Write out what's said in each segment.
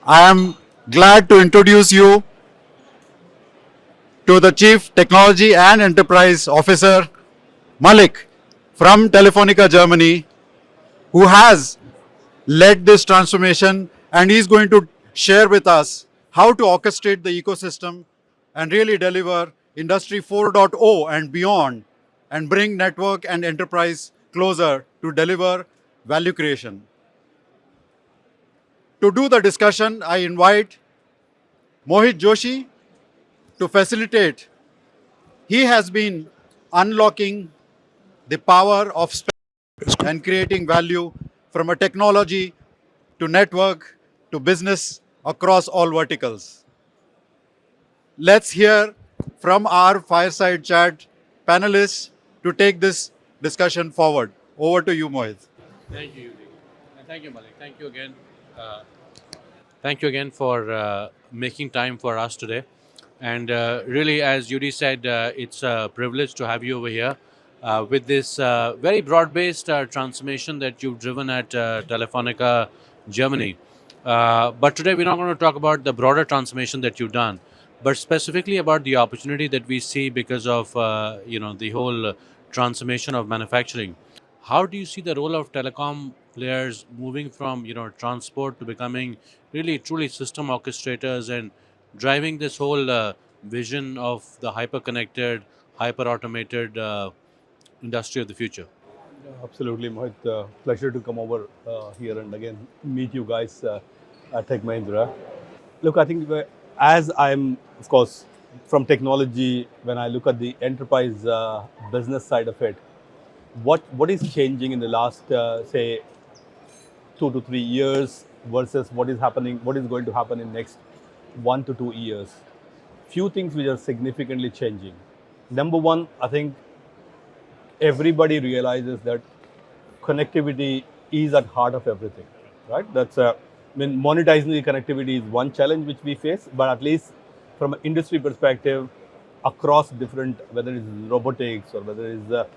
I am glad to introduce you to the Chief Technology and Enterprise Officer, Malik, from Telefónica Germany, who has led this transformation and he's going to share with us how to orchestrate the ecosystem and really deliver Industry 4.0 and beyond and bring network and enterprise closer to deliver value creation. To do the discussion, I invite Mohit Joshi to facilitate. He has been unlocking the power of and creating value from a technology to network to business across all verticals. Let's hear from our fireside chat panelists to take this discussion forward. Over to you, Mohit. Thank you, Yuri. And thank you, Malik. Thank you again. Thank you again for making time for us today. And really, as Yuri said, it's a privilege to have you over here with this very broad-based transformation that you've driven at Telefonica Germany. But today, we're not going to talk about the broader transformation that you've done, but specifically about the opportunity that we see because of the whole transformation of manufacturing. How do you see the role of telecom players moving from transport to becoming really truly system orchestrators and driving this whole vision of the hyper connected, hyper automated industry of the future? Absolutely, Mohit. Pleasure to come over here and again meet you guys at Tech Mahindra. Look, I think as I'm, of course, from technology, when I look at the enterprise business side of it, what is changing in the last, say, 2 to 3 years versus what is happening, what is going to happen in next 1 to 2 years? Few things which are significantly changing. Number one, I think everybody realizes that connectivity is at heart of everything, right? Monetizing the connectivity is one challenge which we face, but at least from an industry perspective, across different, whether it's robotics or whether it's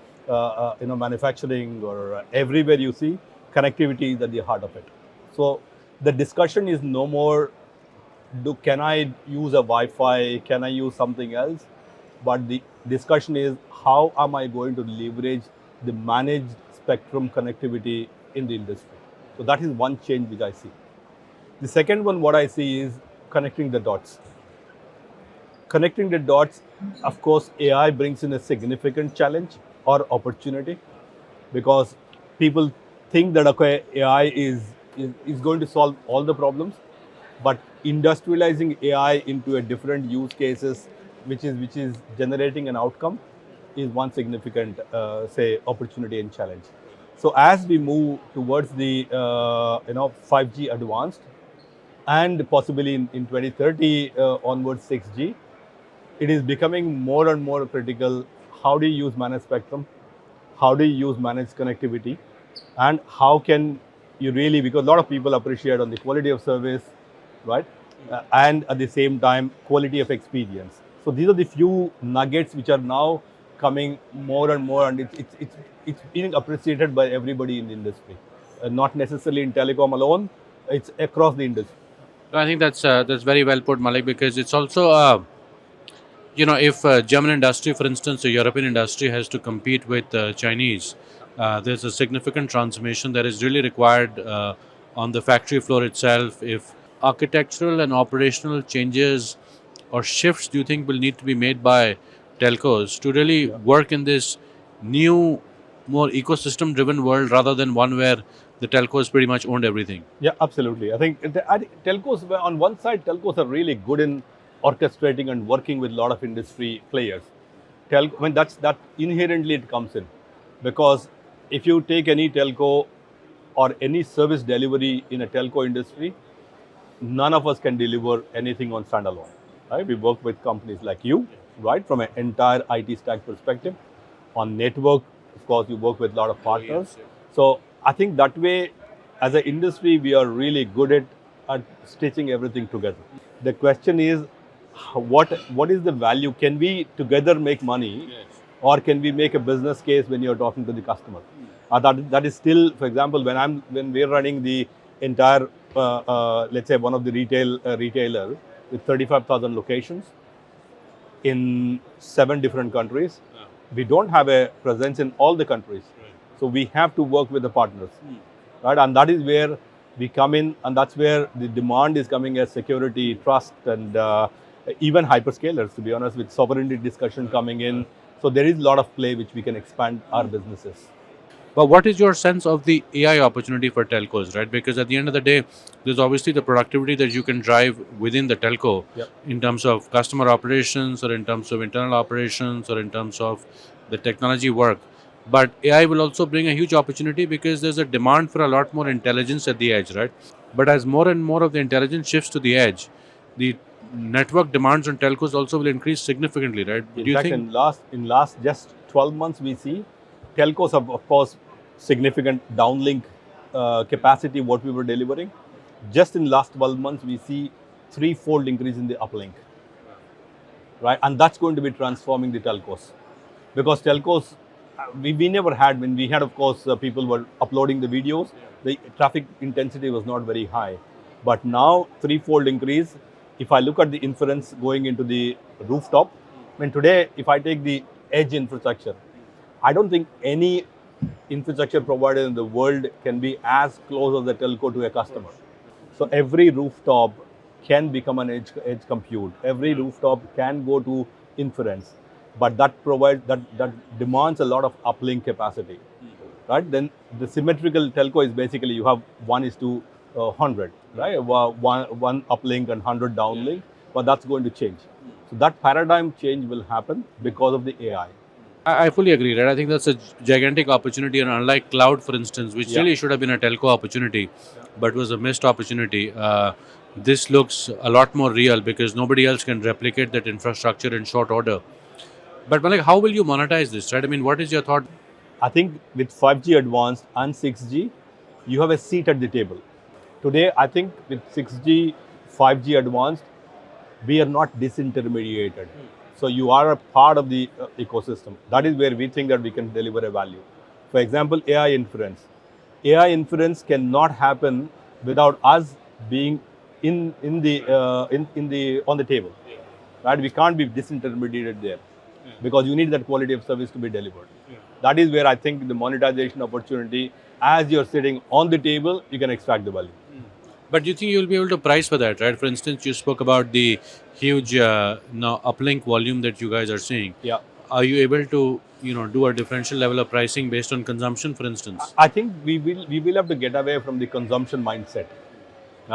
manufacturing or everywhere you see, connectivity is at the heart of it. So the discussion is no more, can I use a Wi-Fi, can I use something else? But the discussion is, how am I going to leverage the managed spectrum connectivity in the industry? So that is one change which I see. The second one, what I see is connecting the dots. Connecting the dots, of course, AI brings in a significant challenge or opportunity, because people think that okay, AI is going to solve all the problems, but industrializing AI into a different use cases, which is generating an outcome, is one significant say opportunity and challenge. So as we move towards the 5G advanced and possibly in 2030 onwards 6G, it is becoming more and more critical. How do you use managed spectrum? How do you use managed connectivity? And how can you really, because a lot of people appreciate on the quality of service, right? And at the same time, quality of experience. So these are the few nuggets which are now coming more and more, and it's being appreciated by everybody in the industry. Not necessarily in telecom alone, it's across the industry. I think that's very well put, Malik, because it's also if German industry, for instance, or European industry has to compete with Chinese, there's a significant transformation that is really required on the factory floor itself. If architectural and operational changes or shifts do you think will need to be made by telcos to really work in this new, more ecosystem driven world rather than one where the telcos pretty much owned everything? Yeah, absolutely. I think telcos, on one side, telcos are really good in orchestrating and working with a lot of industry players. That inherently it comes in, because if you take any telco or any service delivery in a telco industry, none of us can deliver anything on standalone. Right? We work with companies like you, right, from an entire IT stack perspective. On network, of course, you work with a lot of partners. So I think that way, as an industry, we are really good at stitching everything together. The question is, what is the value? Can we together make money, or can we make a business case when you're talking to the customer? That is still, for example, when we're running the entire let's say one of the retailer with 35,000 locations in 7 different countries. We don't have a presence in all the countries. So we have to work with the partners, right? And that is where we come in, and that's where the demand is coming as security, trust, and even hyperscalers, to be honest, with sovereignty discussion coming in. So there is a lot of play which we can expand our businesses. But what is your sense of the AI opportunity for telcos, right? Because at the end of the day, there's obviously the productivity that you can drive within the telco in terms of customer operations or in terms of internal operations or in terms of the technology work. But AI will also bring a huge opportunity because there's a demand for a lot more intelligence at the edge, right? But as more and more of the intelligence shifts to the edge, the network demands on telcos also will increase significantly, right? In fact, in last just 12 months, we see telcos have, of course, significant downlink capacity what we were delivering. Just in last 12 months, we see 3-fold increase in the uplink, right? And that's going to be transforming the telcos, because telcos, we never had, when we had, of course, people were uploading the videos, the traffic intensity was not very high. But now 3-fold increase. If I look at the inference going into the rooftop, when today, if I take the edge infrastructure, I don't think any infrastructure provider in the world can be as close as the telco to a customer. So every rooftop can become an edge compute. Every rooftop can go to inference, but that demands a lot of uplink capacity, right? Then the symmetrical telco is basically you have 1:100, right? One uplink and 100 downlink, but that's going to change. So that paradigm change will happen because of the AI. I fully agree, right? I think that's a gigantic opportunity, and unlike cloud, for instance, which really should have been a telco opportunity, but was a missed opportunity, this looks a lot more real because nobody else can replicate that infrastructure in short order. But Malik, how will you monetize this, right? I mean, what is your thought? I think with 5G advanced and 6G, you have a seat at the table. Today, I think with 6G, 5G advanced, we are not disintermediated. So you are a part of the ecosystem. That is where we think that we can deliver a value. For example, AI inference. AI inference cannot happen without us being on the table, right? We can't be disintermediated there because you need that quality of service to be delivered. That is where I think the monetization opportunity, as you're sitting on the table, you can extract the value. But do you think you'll be able to price for that, right? For instance, you spoke about the huge uplink volume that you guys are seeing. Yeah. Are you able to, do a differential level of pricing based on consumption, for instance? I think we will have to get away from the consumption mindset.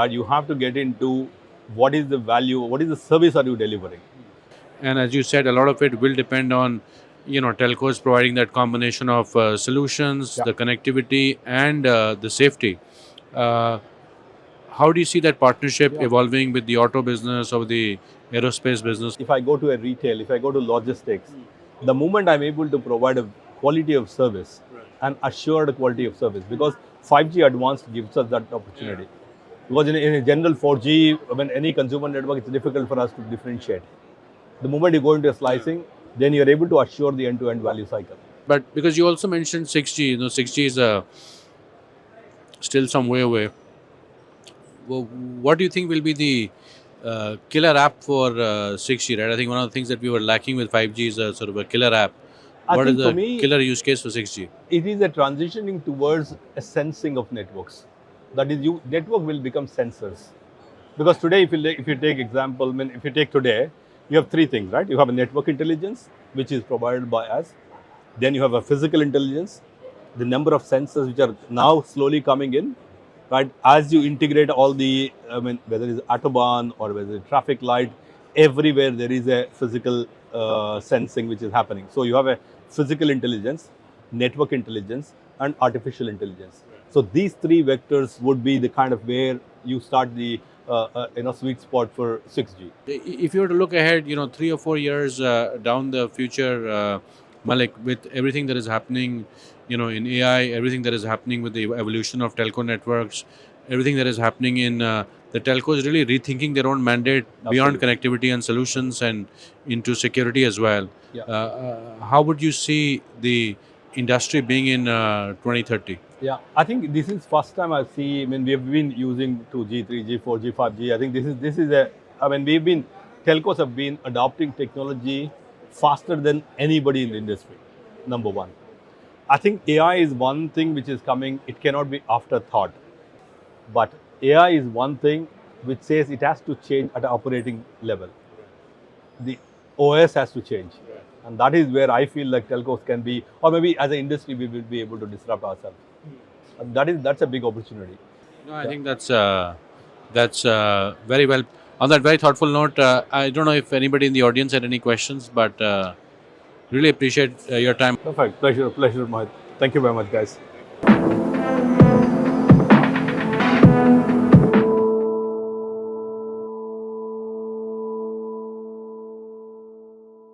You have to get into what is the value, what is the service are you delivering. And as you said, a lot of it will depend on, telcos providing that combination of solutions, the connectivity, and the safety. How do you see that partnership evolving with the auto business or the aerospace business? If I go to a retail, if I go to logistics, the moment I'm able to provide a quality of service and assured quality of service, because 5G advanced gives us that opportunity. Because in a general 4G, when any consumer network, it's difficult for us to differentiate. The moment you go into a slicing, then you're able to assure the end-to-end value cycle. But because you also mentioned 6G, 6G is still some way away. Well, what do you think will be the killer app for 6G, right? I think one of the things that we were lacking with 5G is a sort of a killer app. What is the killer use case for 6G? It is a transitioning towards a sensing of networks. That is, network will become sensors. Because today, if you take example, if you take today, you have 3 things, right? You have a network intelligence, which is provided by us. Then you have a physical intelligence, the number of sensors which are now slowly coming in, right? As you integrate all the, whether it's Autobahn or whether it's traffic light, everywhere there is a physical sensing which is happening. So you have a physical intelligence, network intelligence, and artificial intelligence. So these 3 vectors would be the kind of where you start the sweet spot for 6G. If you were to look ahead, 3 or 4 years down the future, Malik, with everything that is happening, in AI, everything that is happening with the evolution of telco networks, everything that is happening in the telcos really rethinking their own mandate beyond connectivity and solutions and into security as well. Yeah. How would you see the industry being in 2030? Yeah, I think this is first time I see. I mean, we have been using 2G, 3G, 4G, 5G. I think this is a. I mean, telcos have been adopting technology faster than anybody in the industry. Number one, I think AI is one thing which is coming. It cannot be afterthought, but AI is one thing which says it has to change at an operating level. The OS has to change, and that is where I feel like telcos can be, or maybe as an industry we will be able to disrupt ourselves. And that's a big opportunity. No, I think that's very well. On that very thoughtful note, I don't know if anybody in the audience had any questions, but really appreciate your time. Perfect. Pleasure, Mohit. Thank you very much, guys.